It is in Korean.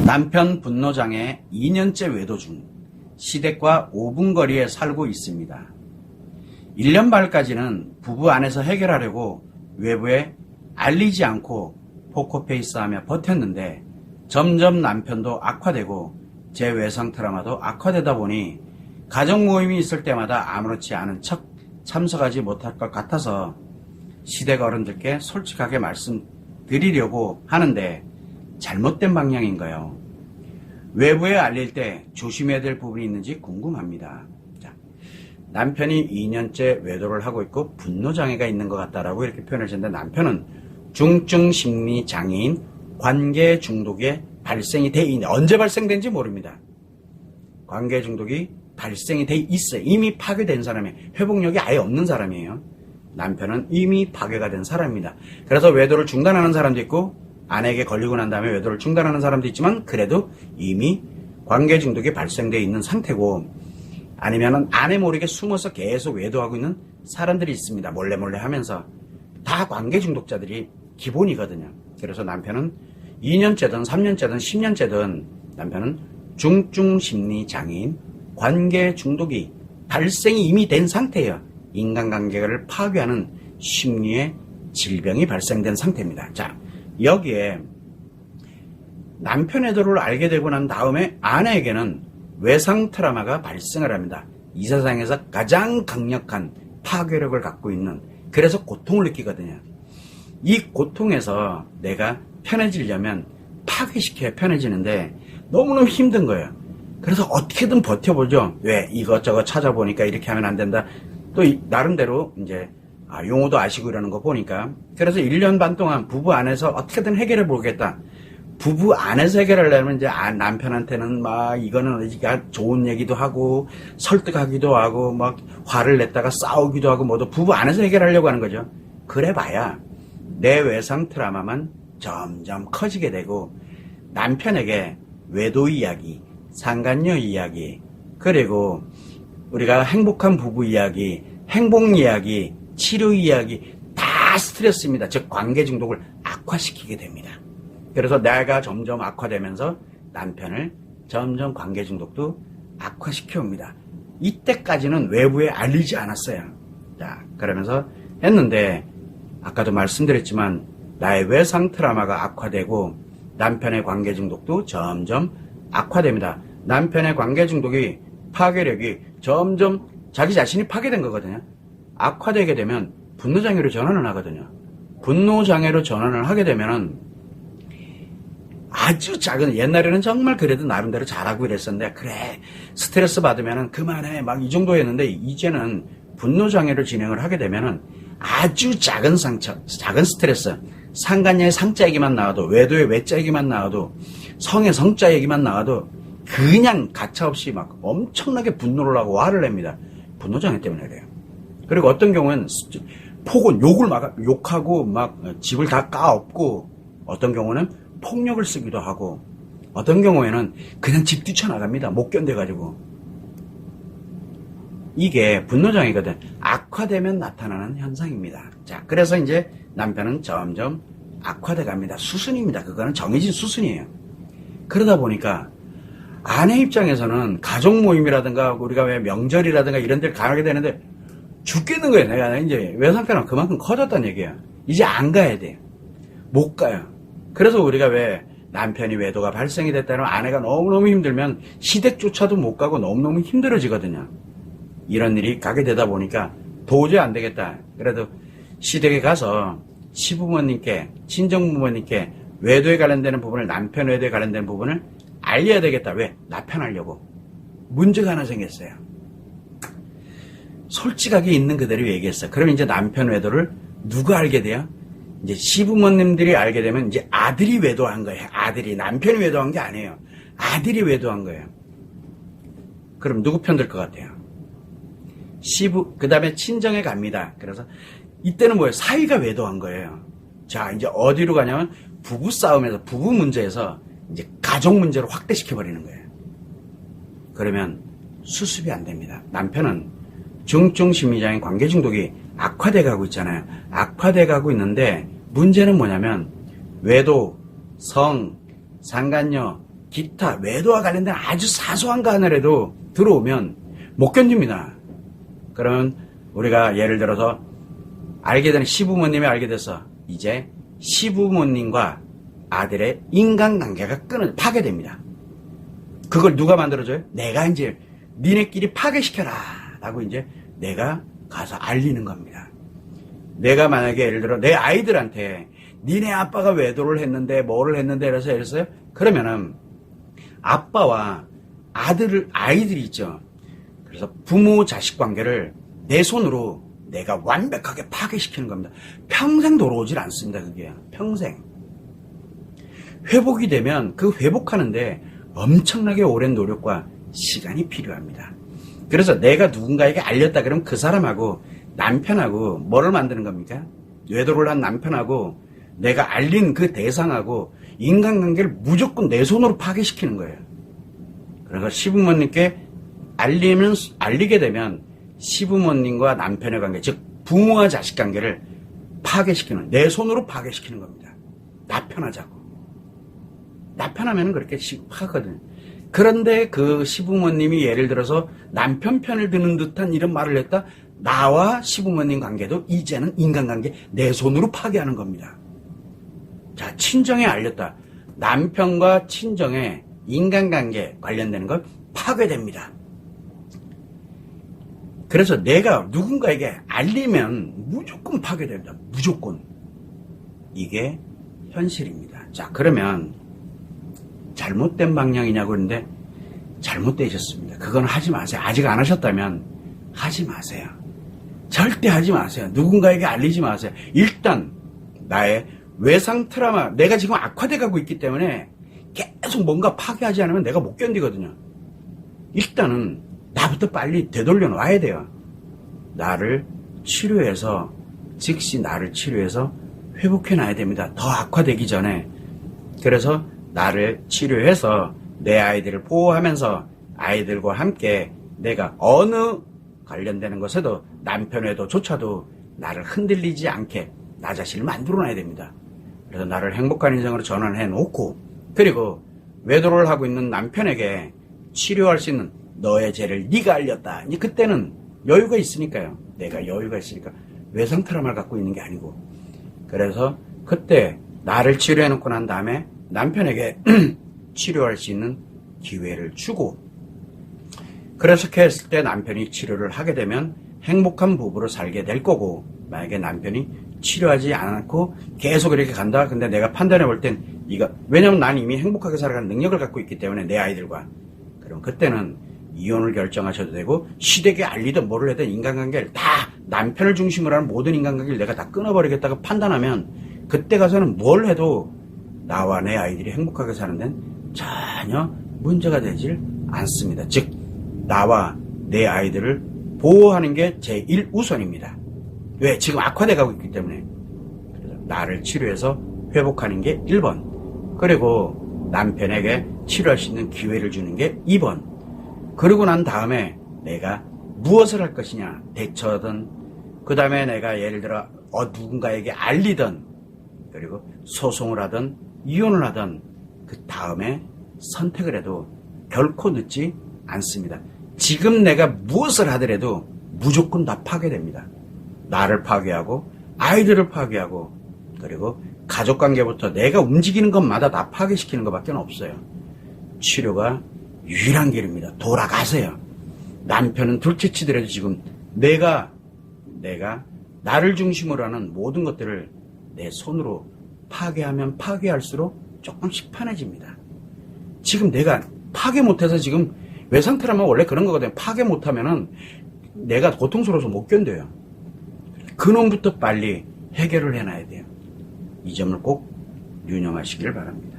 남편 분노장애 2년째 외도 중 시댁과 5분 거리에 살고 있습니다. 1년 말까지는 부부 안에서 해결하려고 외부에 알리지 않고 포커페이스하며 버텼는데 점점 남편도 악화되고 제 외상 트라우마도 악화되다 보니 가정 모임이 있을 때마다 아무렇지 않은 척 참석하지 못할 것 같아서 시댁 어른들께 솔직하게 말씀드리려고 하는데 잘못된 방향인 거예요. 외부에 알릴 때 조심해야 될 부분이 있는지 궁금합니다. 자, 남편이 2년째 외도를 하고 있고 분노장애가 있는 것 같다라고 이렇게 표현을 했는데 남편은 중증심리장애인 관계중독의 발생이 돼 있는데 언제 발생된지 모릅니다. 관계중독이 발생이 돼 있어요. 이미 파괴된 사람이 회복력이 아예 없는 사람이에요. 남편은 이미 파괴가 된 사람입니다. 그래서 외도를 중단하는 사람도 있고 아내에게 걸리고 난 다음에 외도를 중단하는 사람도 있지만 그래도 이미 관계 중독이 발생되어 있는 상태고 아니면은 아내 모르게 숨어서 계속 외도하고 있는 사람들이 있습니다. 몰래 하면서 다 관계 중독자들이 기본이거든요. 그래서 남편은 2년째든 3년째든 10년째든 남편은 중증심리장애인 관계 중독이 발생이 이미 된 상태예요. 인간관계를 파괴하는 심리의 질병이 발생된 상태입니다. 자, 여기에 남편의 도를 알게 되고 난 다음에 아내에게는 외상 트라우마가 발생을 합니다. 이 세상에서 가장 강력한 파괴력을 갖고 있는, 그래서 고통을 느끼거든요. 이 고통에서 내가 편해지려면 파괴시켜야 편해지는데 너무너무 힘든 거예요. 그래서 어떻게든 버텨보죠. 왜? 이것저것 찾아보니까 이렇게 하면 안 된다. 또 나름대로 이제 용어도 아시고 이러는 거 보니까. 그래서 1년 반 동안 부부 안에서 어떻게든 해결해 보겠다. 부부 안에서 해결하려면 이제 남편한테는 막 이거는 좋은 얘기도 하고 설득하기도 하고 막 화를 냈다가 싸우기도 하고 모두 부부 안에서 해결하려고 하는 거죠. 그래 봐야 내 외상 트라우마만 점점 커지게 되고 남편에게 외도 이야기, 상간녀 이야기, 그리고 우리가 행복한 부부 이야기, 행복 이야기, 치료 이야기 다 스트레스입니다. 즉 관계 중독을 악화시키게 됩니다. 그래서 내가 점점 악화되면서 남편을 점점 관계 중독도 악화시켜 옵니다. 이때까지는 외부에 알리지 않았어요. 자, 그러면서 했는데 아까도 말씀드렸지만 나의 외상 트라우마가 악화되고 남편의 관계 중독도 점점 악화됩니다. 남편의 관계 중독이 파괴력이 점점 자기 자신이 파괴된 거거든요. 악화되게 되면 분노장애로 전환을 하거든요. 분노장애로 전환을 하게 되면은 아주 작은, 옛날에는 정말 그래도 나름대로 잘하고 이랬었는데 그래 스트레스 받으면은 그만해 막 이 정도였는데 이제는 분노장애로 진행을 하게 되면은 아주 작은 상처, 작은 스트레스, 상간녀의 상자 얘기만 나와도, 외도의 외자 얘기만 나와도, 성의 성자 얘기만 나와도 그냥 가차없이 막 엄청나게 분노를 하고 화를 냅니다. 분노장애 때문에 그래요. 그리고 어떤 경우는 폭언, 욕하고 막 집을 다 까엎고, 어떤 경우는 폭력을 쓰기도 하고, 어떤 경우에는 그냥 집 뛰쳐나갑니다. 못 견뎌가지고. 이게 분노장애거든. 악화되면 나타나는 현상입니다. 자, 그래서 이제 남편은 점점 악화돼 갑니다. 수순입니다. 그거는 정해진 수순이에요. 그러다 보니까 아내 입장에서는 가족 모임이라든가 우리가 왜 명절이라든가 이런 데를 가게 되는데 죽겠는 거예요. 내가 이제 외상태는 그만큼 커졌다는 얘기야. 이제 안 가야 돼요. 못 가요. 그래서 우리가 왜 남편이 외도가 발생이 됐다면 아내가 너무너무 힘들면 시댁조차도 못 가고 너무너무 힘들어지거든요. 이런 일이 가게 되다 보니까 도저히 안 되겠다. 그래도 시댁에 가서 시부모님께, 친정부모님께 외도에 관련되는 부분을, 남편 외도에 관련된 부분을 알려야 되겠다. 왜? 나편하려고. 문제가 하나 생겼어요. 솔직하게 있는 그대로 얘기했어. 그럼 이제 남편 외도를 누가 알게 돼요? 이제 시부모님들이 알게 되면 이제 아들이 외도한 거예요. 아들이. 남편이 외도한 게 아니에요. 아들이 외도한 거예요. 그럼 누구 편 들 것 같아요? 그 다음에 친정에 갑니다. 그래서 이때는 뭐예요? 사위가 외도한 거예요. 자, 이제 어디로 가냐면 부부 싸움에서, 부부 문제에서 이제 가족 문제로 확대시켜버리는 거예요. 그러면 수습이 안 됩니다. 남편은 중증심리장애인 관계 중독이 악화돼 가고 있잖아요. 악화돼 가고 있는데 문제는 뭐냐면 외도, 성, 상간녀, 기타 외도와 관련된 아주 사소한 거 하나라도 들어오면 못 견딥니다. 그러면 우리가 예를 들어서 알게 되는 시부모님이 알게 돼서 이제 시부모님과 아들의 인간관계가 파괴됩니다. 그걸 누가 만들어줘요? 내가 이제 니네끼리 파괴시켜라 라고 이제 내가 가서 알리는 겁니다. 내가 만약에 예를 들어 내 아이들한테 니네 아빠가 외도를 했는데 뭐를 했는데 이랬어요? 그러면은 아빠와 아이들이 있죠. 그래서 부모 자식 관계를 내 손으로 내가 완벽하게 파괴시키는 겁니다. 평생 돌아오질 않습니다. 그게 평생. 회복이 되면 그 회복하는데 엄청나게 오랜 노력과 시간이 필요합니다. 그래서 내가 누군가에게 알렸다 그러면 그 사람하고 남편하고 뭐를 만드는 겁니까? 외도를 한 남편하고 내가 알린 그 대상하고 인간관계를 무조건 내 손으로 파괴시키는 거예요. 그래서 시부모님께 알리게 되면 시부모님과 남편의 관계, 즉 부모와 자식 관계를 파괴시키는, 내 손으로 파괴시키는 겁니다. 나 편하자고. 나 편하면 그렇게 하거든. 그런데 그 시부모님이 예를 들어서 남편 편을 드는 듯한 이런 말을 했다. 나와 시부모님 관계도 이제는 인간관계 내 손으로 파괴하는 겁니다. 자, 친정에 알렸다. 남편과 친정의 인간관계 관련되는 건 파괴됩니다. 그래서 내가 누군가에게 알리면 무조건 파괴됩니다. 무조건. 이게 현실입니다. 자, 그러면 잘못된 방향이냐고 그러는데 잘못되셨습니다. 그건 하지 마세요. 아직 안 하셨다면 하지 마세요. 절대 하지 마세요. 누군가에게 알리지 마세요. 일단 나의 외상 트라우마, 내가 지금 악화돼 가고 있기 때문에 계속 뭔가 파괴하지 않으면 내가 못 견디거든요. 일단은 나부터 빨리 되돌려 놔야 돼요. 나를 치료해서, 즉시 나를 치료해서 회복해 놔야 됩니다. 더 악화되기 전에. 그래서 나를 치료해서 내 아이들을 보호하면서 아이들과 함께 내가 어느 관련되는 것에도 남편에도조차도 나를 흔들리지 않게 나 자신을 만들어 놔야 됩니다. 그래서 나를 행복한 인생으로 전환해 놓고, 그리고 외도를 하고 있는 남편에게 치료할 수 있는 너의 죄를 네가 알렸다. 이제 그때는 여유가 있으니까요. 내가 여유가 있으니까 외상 트라우마를 갖고 있는 게 아니고. 그래서 그때 나를 치료해 놓고 난 다음에 남편에게 치료할 수 있는 기회를 주고, 그래서 그렇게 했을 때 남편이 치료를 하게 되면 행복한 부부로 살게 될 거고, 만약에 남편이 치료하지 않고 계속 이렇게 간다. 근데 내가 판단해 볼 땐 왜냐면 난 이미 행복하게 살아가는 능력을 갖고 있기 때문에 내 아이들과. 그럼 그때는 이혼을 결정하셔도 되고, 시댁에 알리든 뭐를 하든 인간관계를 다 남편을 중심으로 하는 모든 인간관계를 내가 다 끊어버리겠다고 판단하면 그때 가서는 뭘 해도 나와 내 아이들이 행복하게 사는 데는 전혀 문제가 되질 않습니다. 즉 나와 내 아이들을 보호하는 게 제1우선입니다. 왜? 지금 악화돼 가고 있기 때문에. 그래서 나를 치료해서 회복하는 게 1번. 그리고 남편에게 치료할 수 있는 기회를 주는 게 2번. 그러고 난 다음에 내가 무엇을 할 것이냐. 대처든, 그 다음에 내가 예를 들어 누군가에게 알리든, 그리고 소송을 하든 이혼을 하든 그 다음에 선택을 해도 결코 늦지 않습니다. 지금 내가 무엇을 하더라도 무조건 다 파괴됩니다. 나를 파괴하고 아이들을 파괴하고, 그리고 가족관계부터 내가 움직이는 것마다 다 파괴시키는 것밖에 없어요. 치료가 유일한 길입니다. 돌아가세요. 남편은 둘째치더라도 지금 내가 나를 중심으로 하는 모든 것들을 내 손으로 파괴하면 파괴할수록 조금씩 편해집니다. 지금 내가 파괴 못해서 지금 외상 트라우마 원래 그런 거거든요. 파괴 못하면은 내가 고통스러워서 못 견뎌요. 근원부터 빨리 해결을 해놔야 돼요. 이 점을 꼭 유념하시길 바랍니다.